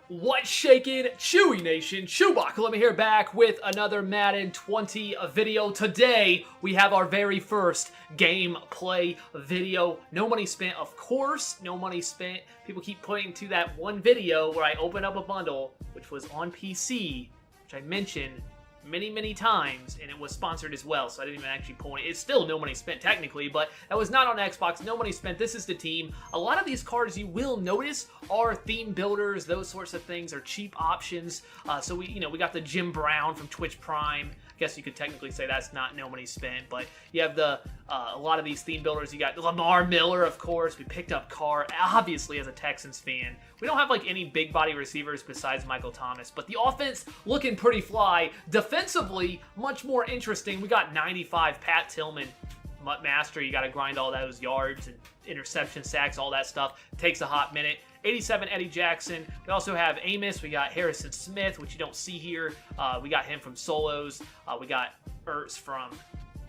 What's shaking, Chewy Nation? ChewbaccaLemma here, back with another Madden 20 video. Today, we have our very first gameplay video. No money spent, of course, no money spent. People keep pointing to that one video where I opened up a bundle, which was on PC, which I mentioned many times, and it was sponsored as well, so I didn't even actually point it. It's still no money spent technically, but that was not on Xbox. No money spent. This is the team. A lot of these cards you will notice are theme builders. Those sorts of things are cheap options. So we got the Jim Brown from Twitch Prime. I guess you could technically say that's not no money spent, but you have the a lot of these theme builders. You got Lamar Miller, of course. We picked up Carr, obviously, as a Texans fan. We don't have like any big body receivers besides Michael Thomas, but the offense looking pretty fly. Defensively, much more interesting. We got 95 Pat Tillman. Master, you got to grind all those yards and interception sacks, all that stuff. Takes a hot minute. 87 Eddie Jackson. We also have Amos. We got Harrison Smith, which you don't see here. We got him from Solos. We got Ertz from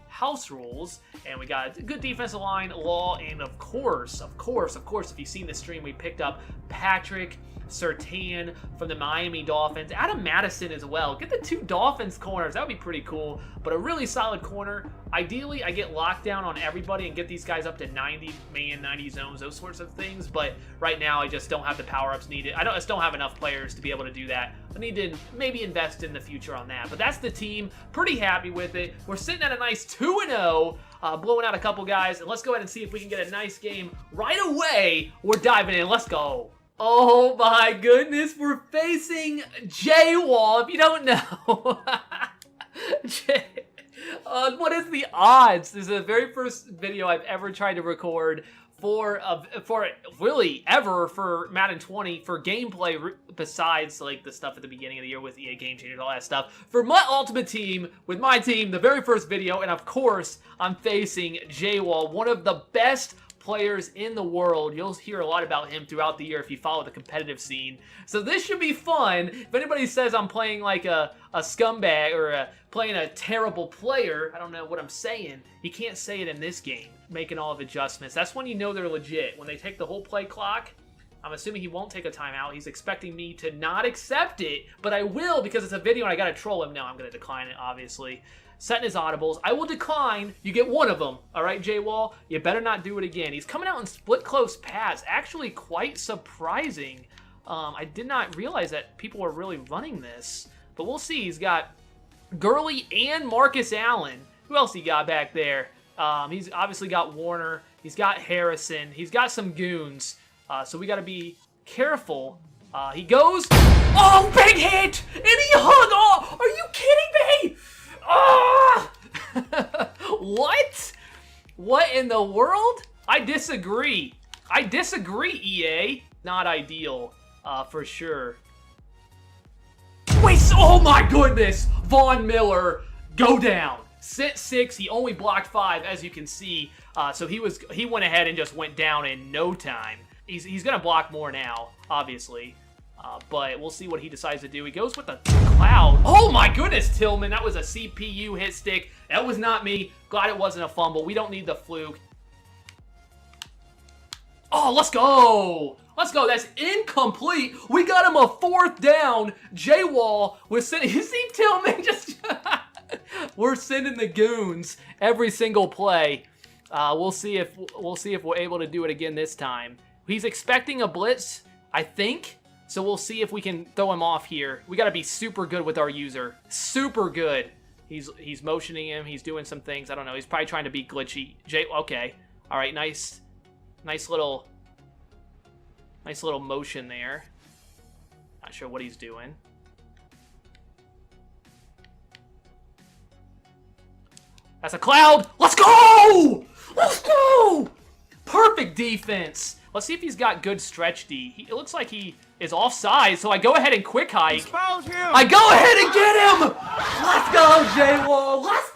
House Rules, and we got a good defensive line, Law, and of course, if you've seen the stream, we picked up Patrick Surtain from the Miami Dolphins. Adam Madison as well. Get the two Dolphins corners. That would be pretty cool, but a really solid corner. Ideally, I get lockdown on everybody and get these guys up to 90 man, 90 zones, those sorts of things, but right now I just don't have the power-ups needed. I just don't have enough players to be able to do that. I need to maybe invest in the future on that, but that's the team. Pretty happy with it. We're sitting at a nice 2-0, blowing out a couple guys, and let's go ahead and see if we can get a nice game right away. We're diving in. Let's go. Oh my goodness, we're facing J-Wall, if you don't know. What is the odds? This is the very first video I've ever tried to record for really ever for Madden 20 for gameplay, besides like the stuff at the beginning of the year with EA Game Changers, all that stuff. For my ultimate team, with my team, the very first video, and of course, I'm facing J-Wall, one of the best players in the world. You'll hear a lot about him throughout the year if you follow the competitive scene. So this should be fun. If anybody says I'm playing like a scumbag or playing a terrible player, I don't know what I'm saying. You can't say it in this game. Making all of adjustments. That's when you know they're legit. When they take the whole play clock, I'm assuming he won't take a timeout. He's expecting me to not accept it, but I will because it's a video and I gotta troll him. No, I'm gonna decline it, obviously. Setting his audibles. I will decline. You get one of them. All right, J-Wall? You better not do it again. He's coming out in split close pass. Actually quite surprising. I did not realize that people were really running this. But we'll see. He's got Gurley and Marcus Allen. Who else he got back there? He's obviously got Warner. He's got Harrison. He's got some goons. So we got to be careful. He goes. Oh, big hit! And he hung off! Are you kidding me? Oh! What? What in the world? I disagree. I disagree, EA. Not ideal, for sure. Wait, oh my goodness! Von Miller, go down. Sit 6, he only blocked 5, as you can see. So he went ahead and just went down in no time. He's gonna block more now, obviously. But we'll see what he decides to do. He goes with the cloud. Oh my goodness, Tillman. That was a CPU hit stick. That was not me. Glad it wasn't a fumble. We don't need the fluke. Oh, let's go. Let's go. That's incomplete. We got him a 4th down. J-Wall was sending. You see Tillman just... We're sending the goons every single play. We'll see if we're able to do it again this time. He's expecting a blitz, I think. So we'll see if we can throw him off here. We got to be super good with our user. Super good. He's motioning him. He's doing some things. I don't know. He's probably trying to be glitchy. Okay. All right. Nice little motion there. Not sure what he's doing. That's a cloud. Let's go! Let's go! Perfect defense. Let's see if he's got good stretch D. It looks like he is offside, so I go ahead and quick hike. Expose him. I go ahead and get him! Let's go, J-Wall! Let's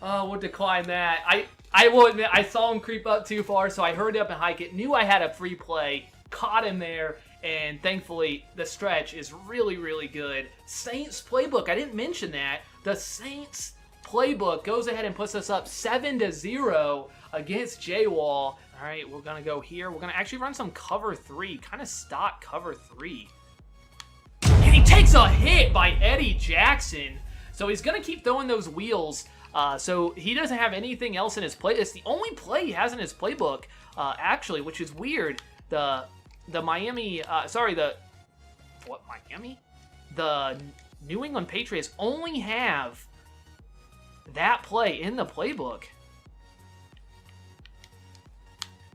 go! We'll decline that. I will admit, I saw him creep up too far, so I hurried up and hike it. Knew I had a free play. Caught him there, and thankfully, the stretch is really good. Saints playbook, I didn't mention that. The Saints playbook goes ahead and puts us up 7-0 against J-Wall. All right, we're going to go here. We're going to actually run some cover 3, kind of stock cover 3. And he takes a hit by Eddie Jackson. So he's going to keep throwing those wheels. So he doesn't have anything else in his play. It's the only play he has in his playbook, actually, which is weird. The Miami, Miami? The New England Patriots only have that play in the playbook.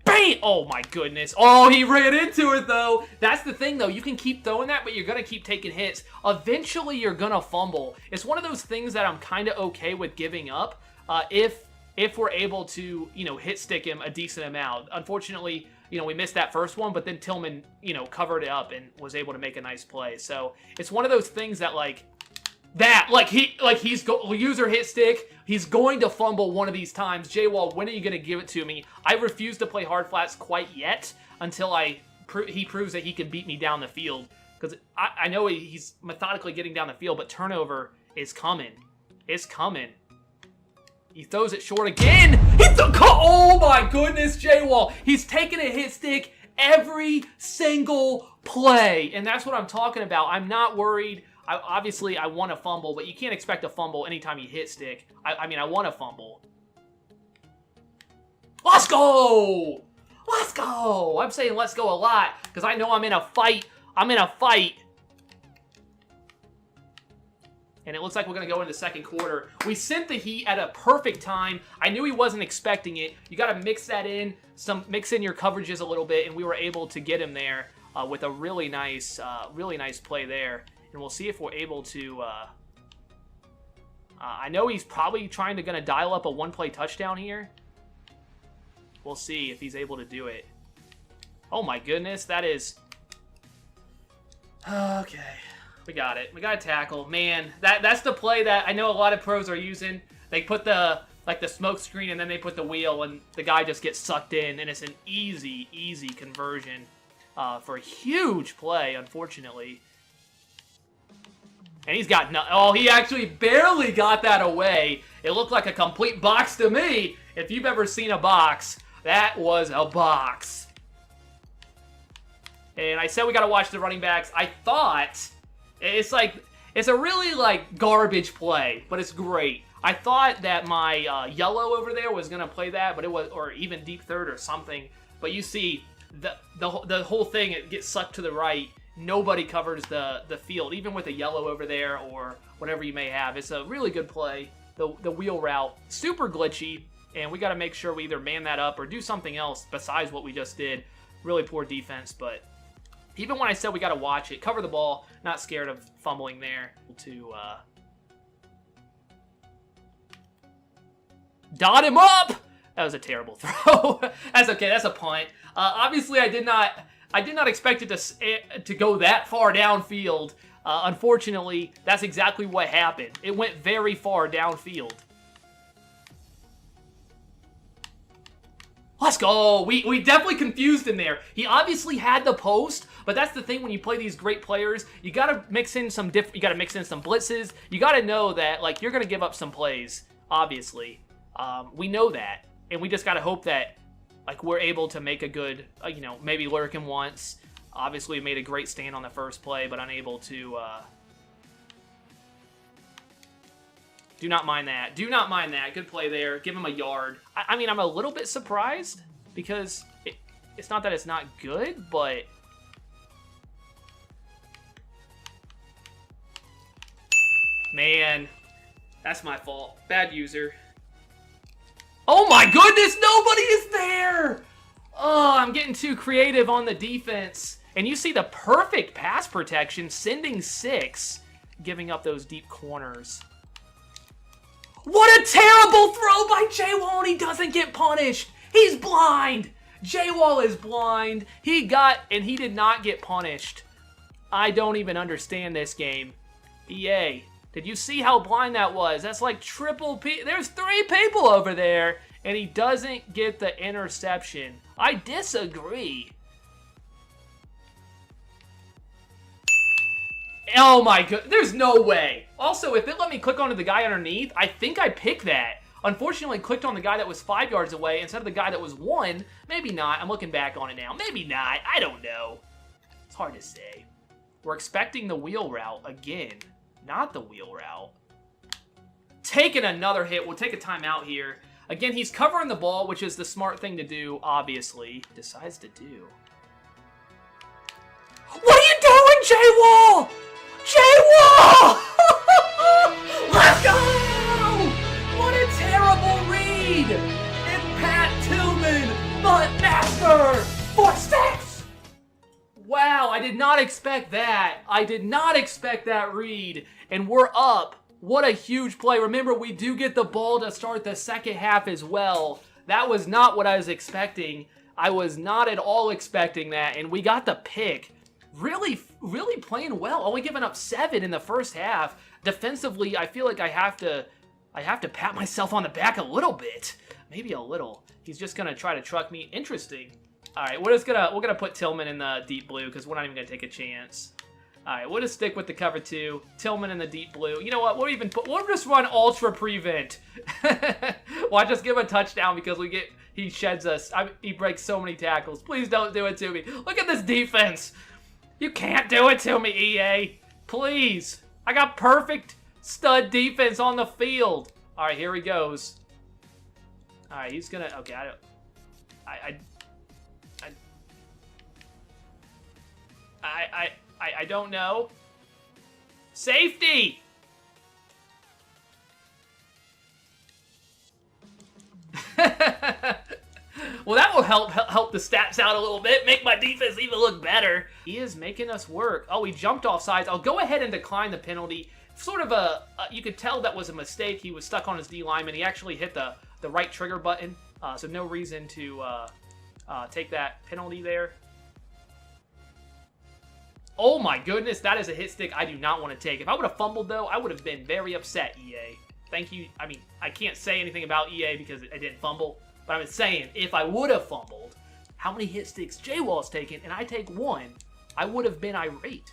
Bang! Oh my goodness. Oh, he ran into it though. That's the thing though. You can keep throwing that, but you're going to keep taking hits. Eventually, you're going to fumble. It's one of those things that I'm kind of okay with giving up if we're able to, hit stick him a decent amount. Unfortunately, we missed that first one, but then Tillman, covered it up and was able to make a nice play. So it's one of those things that user hit stick. He's going to fumble one of these times. J-Wall, when are you going to give it to me? I refuse to play hard flats quite yet until he proves that he can beat me down the field. Because I know he's methodically getting down the field, but turnover is coming. It's coming. He throws it short again. Oh my goodness, J-Wall. He's taking a hit stick every single play. And that's what I'm talking about. I'm not worried. Obviously, I want to fumble, but you can't expect a fumble anytime you hit stick. I want to fumble. Let's go! Let's go! I'm saying let's go a lot because I know I'm in a fight. I'm in a fight. And it looks like we're going to go into the second quarter. We sent the heat at a perfect time. I knew he wasn't expecting it. You got to mix that in, mix in your coverages a little bit, and we were able to get him there with a really nice play there. And we'll see if we're able to... I know he's probably going to dial up a one-play touchdown here. We'll see if he's able to do it. Oh my goodness, that is... Okay. We got it. We got a tackle. Man, that's the play that I know a lot of pros are using. They put the smoke screen and then they put the wheel and the guy just gets sucked in and it's an easy conversion for a huge play, unfortunately. And he's got he actually barely got that away. It looked like a complete box to me. If you've ever seen a box, that was a box. And I said we got to watch the running backs. I thought... It's a really, garbage play, but it's great. I thought that my yellow over there was going to play that, but it was, or even deep third or something. But you see, the whole thing, it gets sucked to the right. Nobody covers the field, even with a yellow over there or whatever you may have. It's a really good play. The wheel route, super glitchy, and we got to make sure we either man that up or do something else besides what we just did. Really poor defense, but... Even when I said we got to watch it, cover the ball, not scared of fumbling there. To dot him up! That was a terrible throw. That's okay, that's a punt. Obviously, I did not expect it to go that far downfield. Unfortunately, that's exactly what happened. It went very far downfield. Let's go. We definitely confused him there. He obviously had the post, but that's the thing when you play these great players. You got to mix in some blitzes. You got to know that you're going to give up some plays, obviously. We know that, and we just got to hope that we're able to make a good, maybe lurk him once. Obviously, we made a great stand on the first play, but unable to do not mind that. Do not mind that. Good play there. Give him a yard. I mean, I'm a little bit surprised because it's not that it's not good, but... Man, that's my fault. Bad user. Oh my goodness, nobody is there! Oh, I'm getting too creative on the defense. And you see the perfect pass protection, sending 6, giving up those deep corners. What a terrible throw by J-Wall, and he doesn't get punished. He's blind. J-Wall is blind. He did not get punished. I don't even understand this game. EA, did you see how blind that was? That's like triple P. There's 3 people over there, and he doesn't get the interception. I disagree. Oh my god, there's no way. Also, if it let me click onto the guy underneath, I think I picked that. Unfortunately, I clicked on the guy that was 5 yards away instead of the guy that was 1. Maybe not. I'm looking back on it now. Maybe not. I don't know. It's hard to say. We're expecting the wheel route again. Not the wheel route. Taking another hit. We'll take a timeout here. Again, he's covering the ball, which is the smart thing to do, obviously. Decides to do. What are you doing, J-Wall? J-Wall! Let's go! What a terrible read! And Pat Tillman, the master, for 6! Wow, I did not expect that. I did not expect that read. And we're up. What a huge play. Remember, we do get the ball to start the second half as well. That was not what I was expecting. I was not at all expecting that. And we got the pick. Really playing well. Only giving up 7 in the first half. Defensively, I feel like I have to pat myself on the back a little bit. Maybe a little. He's just gonna try to truck me. Interesting. All right, we're gonna put Tillman in the deep blue because we're not even gonna take a chance. All right, we'll just stick with the cover 2. Tillman in the deep blue. You know what? We'll just run ultra prevent. Watch us give a touchdown because he sheds us. He breaks so many tackles. Please don't do it to me. Look at this defense. You can't do it to me, EA. Please. I got perfect stud defense on the field. All right, here he goes. All right, he's gonna. Okay, I don't know. Safety. Well, that will help the stats out a little bit, make my defense even look better. He is making us work. Oh, he jumped off sides. I'll go ahead and decline the penalty. Sort of you could tell that was a mistake. He was stuck on his D lineman. He actually hit the right trigger button, so no reason to take that penalty there. Oh my goodness, that is a hit stick I do not want to take. If I would have fumbled, though, I would have been very upset, EA. Thank you. I mean, I can't say anything about EA because I didn't fumble. But I'm saying, if I would have fumbled, how many hit sticks J-Wall's taken, and I take 1, I would have been irate.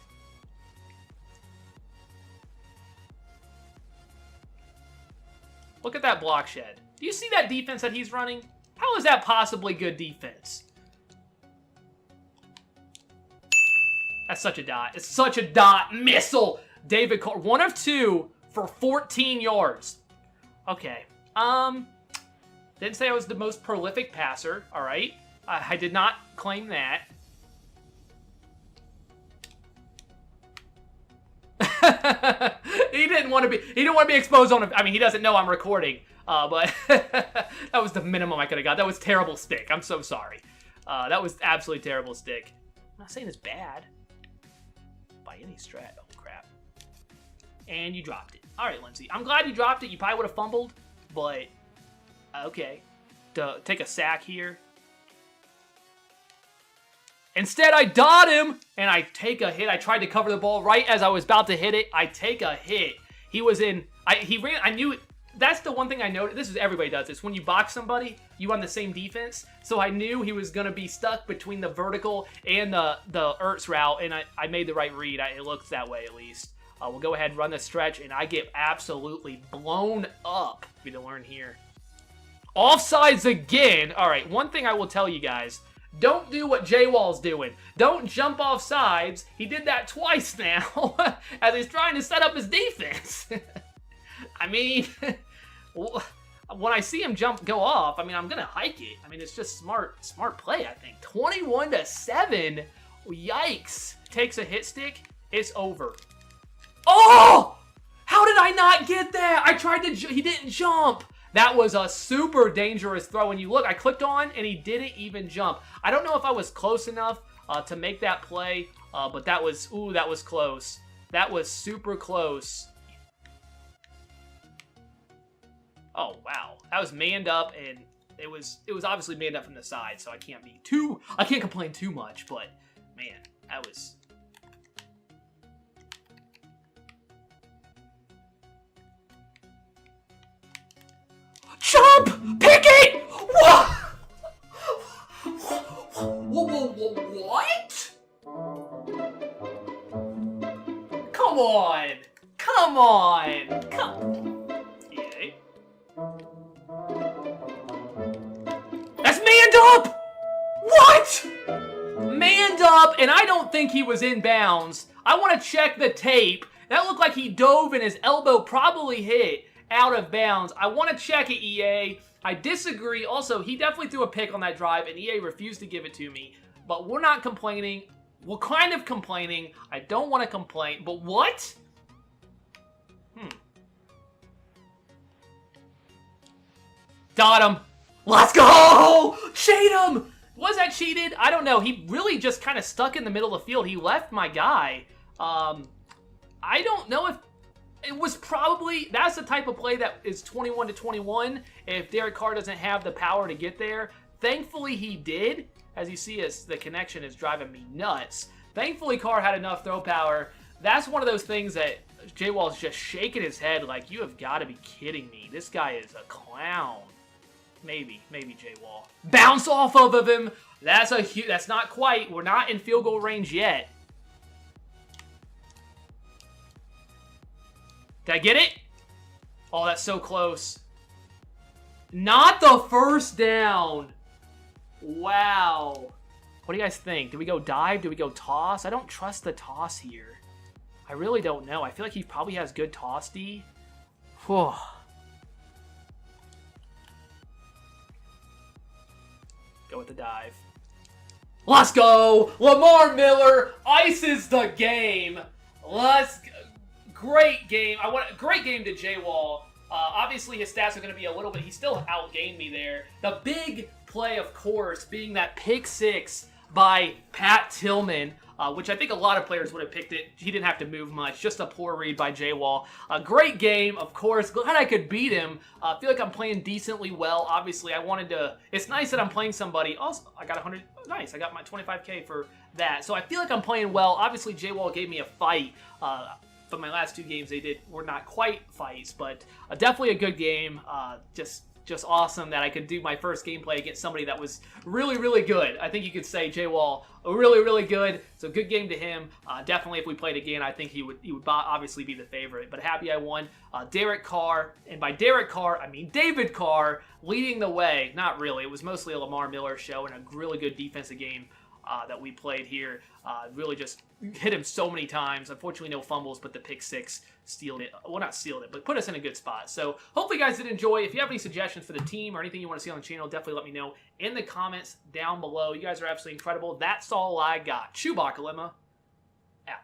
Look at that block shed. Do you see that defense that he's running? How is that possibly good defense? That's such a dot. It's such a dot. Missile. David Carr. 1 of 2 for 14 yards. Okay. Didn't say I was the most prolific passer. All right. I did not claim that. He didn't want to be exposed on. I mean, he doesn't know I'm recording. But that was the minimum I could have got. That was terrible stick. I'm so sorry. That was absolutely terrible stick. I'm not saying it's bad by any stretch. Oh crap! And you dropped it. All right, Lindsay. I'm glad you dropped it. You probably would have fumbled, but okay. To take a sack here. Instead, I dot him, and I take a hit. I tried to cover the ball right as I was about to hit it. I take a hit. He was in. He ran. I knew. That's the one thing I noticed. This is everybody does this. When you box somebody, you run the same defense. So I knew he was going to be stuck between the vertical and the Ertz route, and I made the right read. It looks that way at least. We'll go ahead and run the stretch, and I get absolutely blown up. We to learn here. Offsides again. All right, one thing I will tell you guys. Don't do what J-Wall's doing. Don't jump off sides. He did that twice now as he's trying to set up his defense. I mean, when I see him go off, I mean, I'm going to hike it. I mean, it's just smart play, I think. 21-7. Yikes. Takes a hit stick. It's over. Oh! How did I not get that? I tried to, he didn't jump. That was a super dangerous throw. And you look, I clicked on, and he didn't even jump. I don't know if I was close enough to make that play, but that was close. That was super close. Oh, wow. That was manned up, and it was obviously manned up from the side, so I can't complain too much, but, man, that was... Jump! Pick it! What? What? Come Come on! Come on! Come. EA. That's manned up! What? Manned up, and I don't think he was in bounds. I want to check the tape. That looked like he dove and his elbow probably hit out of bounds. I want to check it, EA. I disagree. Also, he definitely threw a pick on that drive, and EA refused to give it to me. But we're not complaining. We're kind of complaining. I don't want to complain, but what? Got him. Let's go! Shade him! Was that cheated? I don't know. He really just kind of stuck in the middle of the field. He left my guy. I don't know if it was probably, that's the type of play that is 21 to 21 if Derek Carr doesn't have the power to get there. Thankfully, he did. As you see, the connection is driving me nuts. Thankfully, Carr had enough throw power. That's one of those things that J-Wall's just shaking his head like, you have got to be kidding me. This guy is a clown. Maybe J-Wall. Bounce off of him. That's not quite. We're not in field goal range yet. Did I get it? Oh, that's so close. Not the first down. Wow. What do you guys think? Do we go dive? Do we go toss? I don't trust the toss here. I really don't know. I feel like he probably has good toss D. Whew. Go with the dive. Let's go! Lamar Miller ices the game. Great game. Great game to J-Wall. Obviously, his stats are going to be a little bit... He still outgained me there. The big play, of course, being that pick six by Pat Tillman, which I think a lot of players would have picked it. He didn't have to move much. Just a poor read by J-Wall. A great game, of course. Glad I could beat him. I feel like I'm playing decently well. Obviously, I wanted to... It's nice that I'm playing somebody. Also, I got 100... Nice, I got my 25K for that. So I feel like I'm playing well. Obviously, J-Wall gave me a fight. But my last two games were not quite fights, but definitely a good game. Just awesome that I could do my first gameplay against somebody that was really, really good. I think you could say J-Wall, really, really good. So good game to him. Definitely, if we played again, I think he would obviously be the favorite. But happy I won. Derek Carr, and by Derek Carr, I mean David Carr, leading the way. Not really. It was mostly a Lamar Miller show and a really good defensive game that we played here. Really just hit him so many times. Unfortunately, no fumbles, but the pick six sealed it. Well, not sealed it, but put us in a good spot. So hopefully you guys did enjoy. If you have any suggestions for the team or anything you want to see on the channel, definitely let me know in the comments down below. You guys are absolutely incredible. That's all I got. ChewbaccaLemma out.